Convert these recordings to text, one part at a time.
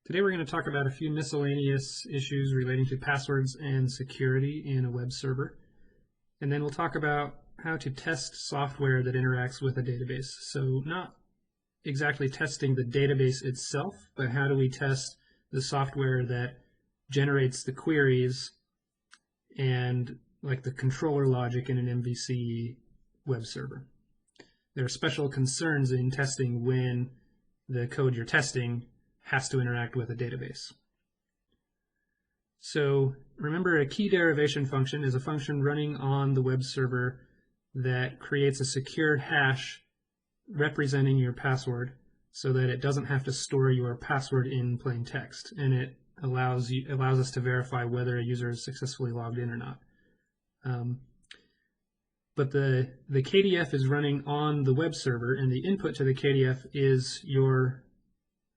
Today we're going to talk about a few miscellaneous issues relating to passwords and security in a web server. And then we'll talk about how to test software that interacts with a database. So not exactly testing the database itself, but how do we test the software that generates the queries and like the controller logic in an MVC web server. There are special concerns in testing when the code you're testing has to interact with a database. So remember, a key derivation function is a function running on the web server that creates a secure hash representing your password so that it doesn't have to store your password in plain text, and it allows us to verify whether a user is successfully logged in or not. But the KDF is running on the web server, and the input to the KDF is your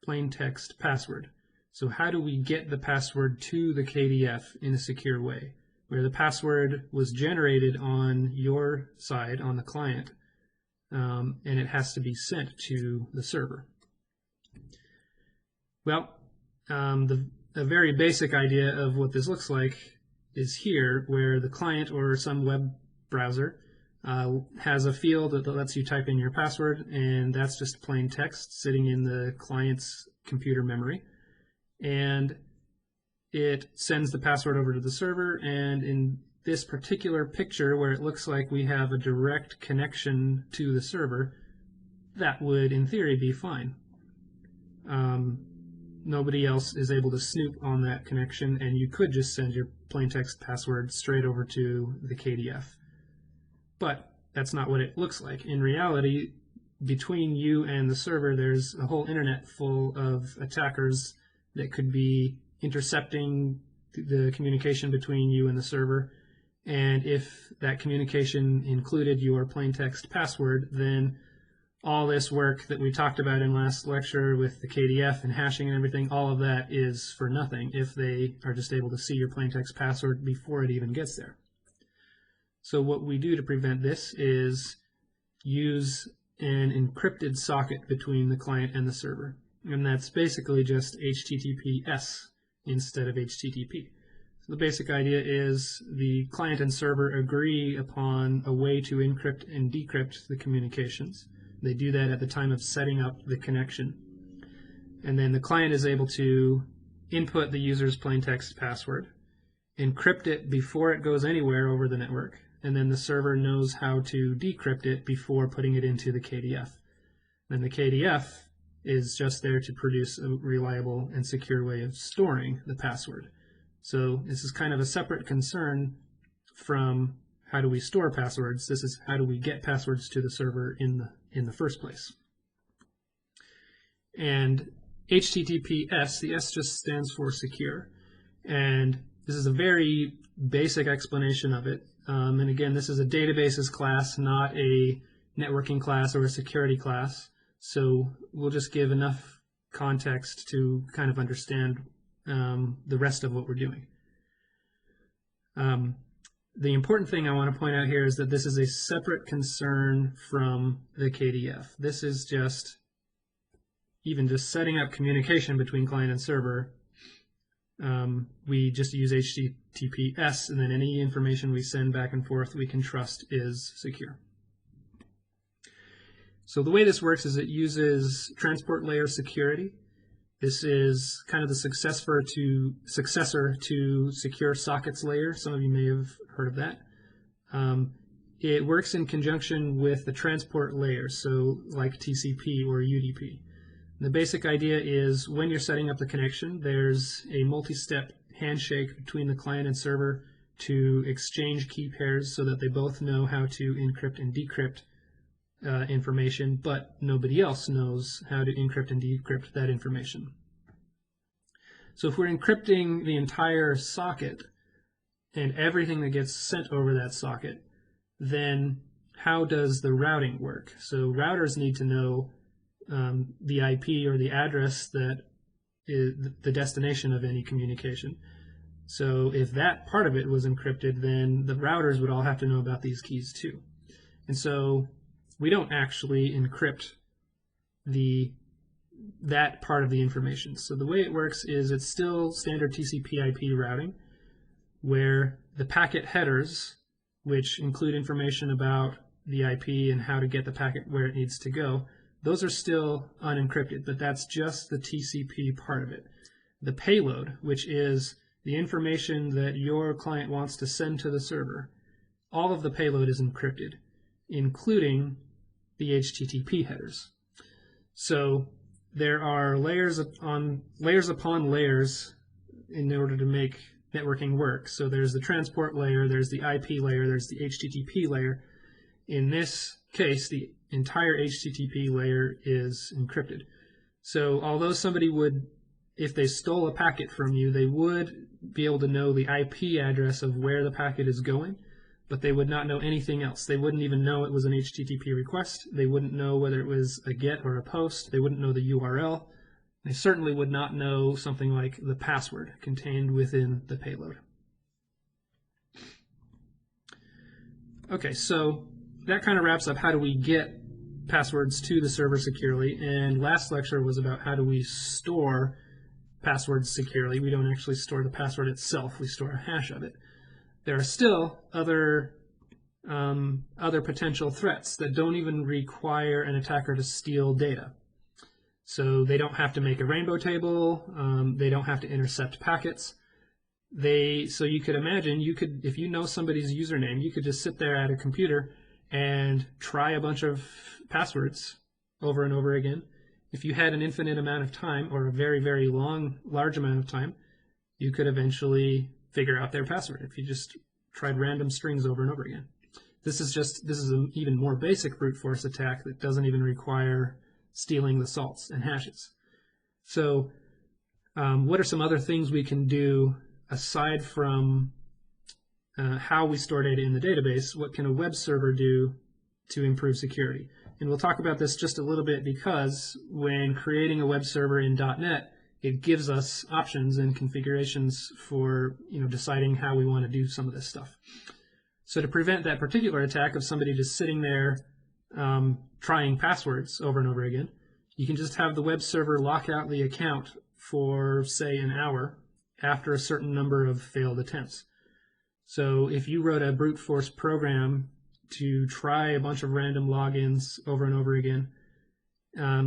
plain text password. So how do we get the password to the KDF in a secure way, where the password was generated on your side, on the client, and it has to be sent to the server? Well, a very basic idea of what this looks like is here, where the client or some web browser has a field that lets you type in your password, and that's just plain text sitting in the client's computer memory. And it sends the password over to the server, and in this particular picture where it looks like we have a direct connection to the server, that would in theory be fine. Nobody else is able to snoop on that connection, and you could just send your plain text password straight over to the KDF. But that's not what it looks like. In reality, between you and the server, there's a whole internet full of attackers that could be intercepting the communication between you and the server. And if that communication included your plain text password, then all this work that we talked about in last lecture with the KDF and hashing and everything, all of that is for nothing if they are just able to see your plain text password before it even gets there. So what we do to prevent this is use an encrypted socket between the client and the server. And that's basically just HTTPS instead of HTTP. So the basic idea is the client and server agree upon a way to encrypt and decrypt the communications. They do that at the time of setting up the connection. And then the client is able to input the user's plain text password, encrypt it before it goes anywhere over the network, and then the server knows how to decrypt it before putting it into the KDF. And the KDF is just there to produce a reliable and secure way of storing the password. So this is kind of a separate concern from how do we store passwords. This is how do we get passwords to the server in the first place. And HTTPS, the S just stands for secure. And this is a very basic explanation of it. And again, this is a databases class, not a networking class or a security class. So we'll just give enough context to kind of understand the rest of what we're doing. The important thing I want to point out here is that this is a separate concern from the KDF. This is just setting up communication between client and server. We just use HTTPS, and then any information we send back and forth we can trust is secure. So the way this works is it uses transport layer security. This is kind of the successor to secure sockets layer. Some of you may have heard of that. It works in conjunction with the transport layer, so like TCP or UDP. The basic idea is when you're setting up the connection, there's a multi-step handshake between the client and server to exchange key pairs so that they both know how to encrypt and decrypt information, but nobody else knows how to encrypt and decrypt that information. So if we're encrypting the entire socket and everything that gets sent over that socket, then how does the routing work? So routers need to know the IP or the address that is the destination of any communication. So if that part of it was encrypted, then the routers would all have to know about these keys too. And so we don't actually encrypt the that part of the information. So the way it works is it's still standard TCP/IP routing, where the packet headers, which include information about the IP and how to get the packet where it needs to go, those are still unencrypted, but that's just the TCP part of it. The payload, which is the information that your client wants to send to the server, all of the payload is encrypted, including the HTTP headers. So there are layers upon layers in order to make networking work. So there's the transport layer, there's the IP layer, there's the HTTP layer. In this case, the entire HTTP layer is encrypted. So although somebody would, if they stole a packet from you, they would be able to know the IP address of where the packet is going, but they would not know anything else. They wouldn't even know it was an HTTP request. They wouldn't know whether it was a GET or a POST. They wouldn't know the URL. They certainly would not know something like the password contained within the payload. Okay, so that kind of wraps up how do we get passwords to the server securely, and last lecture was about how do we store passwords securely. We don't actually store the password itself, we store a hash of it. There are still other potential threats that don't even require an attacker to steal data. So they don't have to make a rainbow table, they don't have to intercept packets. So you could imagine, if you know somebody's username, you could just sit there at a computer and try a bunch of passwords over and over again. If you had an infinite amount of time, or a very, very large amount of time, you could eventually figure out their password if you just tried random strings over and over again. This is an even more basic brute force attack that doesn't even require stealing the salts and hashes. So what are some other things we can do aside from how we store data in the database? What can a web server do to improve security? And we'll talk about this just a little bit, because when creating a web server in .NET, it gives us options and configurations for deciding how we want to do some of this stuff. So to prevent that particular attack of somebody just sitting there trying passwords over and over again, you can just have the web server lock out the account for, say, an hour after a certain number of failed attempts. So if you wrote a brute force program to try a bunch of random logins over and over again,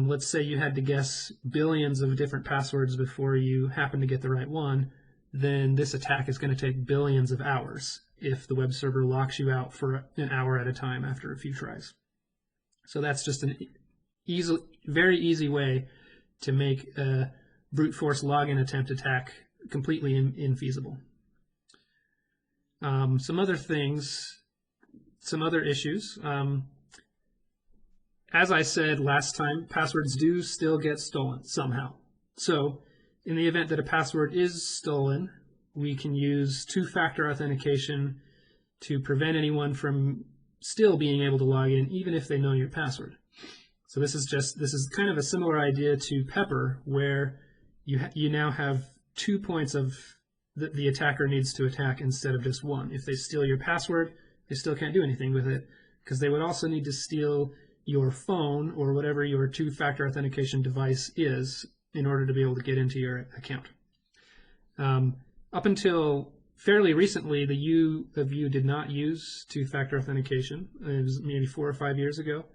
let's say you had to guess billions of different passwords before you happen to get the right one, then this attack is going to take billions of hours if the web server locks you out for an hour at a time after a few tries. So that's just an very easy way to make a brute force login attempt attack completely infeasible. Some other things, some other issues. As I said last time, passwords do still get stolen somehow. So in the event that a password is stolen, we can use two-factor authentication to prevent anyone from still being able to log in, even if they know your password. So this is kind of a similar idea to Pepper, where you now have 2 points of the attacker needs to attack instead of just one. If they steal your password, they still can't do anything with it, because they would also need to steal your phone or whatever your two-factor authentication device is in order to be able to get into your account. Up until fairly recently, the U of U did not use two-factor authentication. It was maybe 4 or 5 years ago,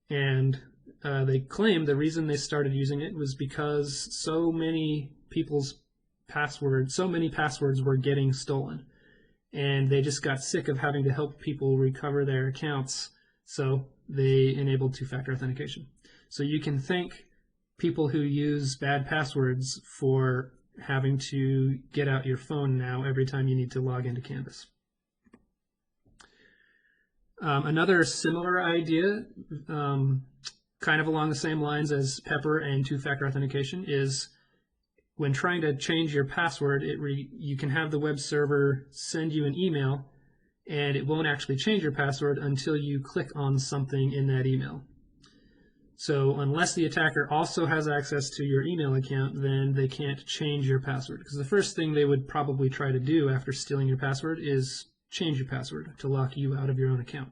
and they claimed the reason they started using it was because so many passwords were getting stolen, and they just got sick of having to help people recover their accounts, so they enabled two-factor authentication. So you can thank people who use bad passwords for having to get out your phone now every time you need to log into Canvas. Another similar idea, kind of along the same lines as Pepper and two-factor authentication, is when trying to change your password, you can have the web server send you an email, and it won't actually change your password until you click on something in that email. So unless the attacker also has access to your email account, then they can't change your password. Because the first thing they would probably try to do after stealing your password is change your password to lock you out of your own account.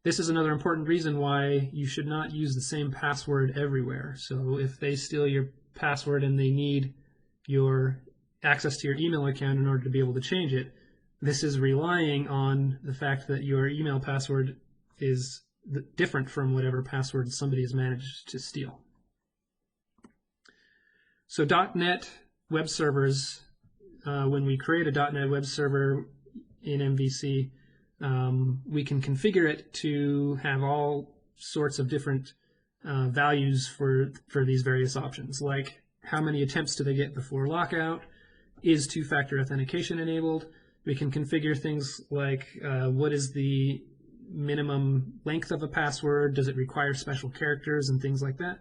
This is another important reason why you should not use the same password everywhere. So if they steal your password and they need your access to your email account in order to be able to change it, this is relying on the fact that your email password is different from whatever password somebody has managed to steal. So .NET web servers, when we create a .NET web server in MVC, we can configure it to have all sorts of different values for these various options, like how many attempts do they get before lockout, is two-factor authentication enabled. We can configure things like what is the minimum length of a password, does it require special characters and things like that.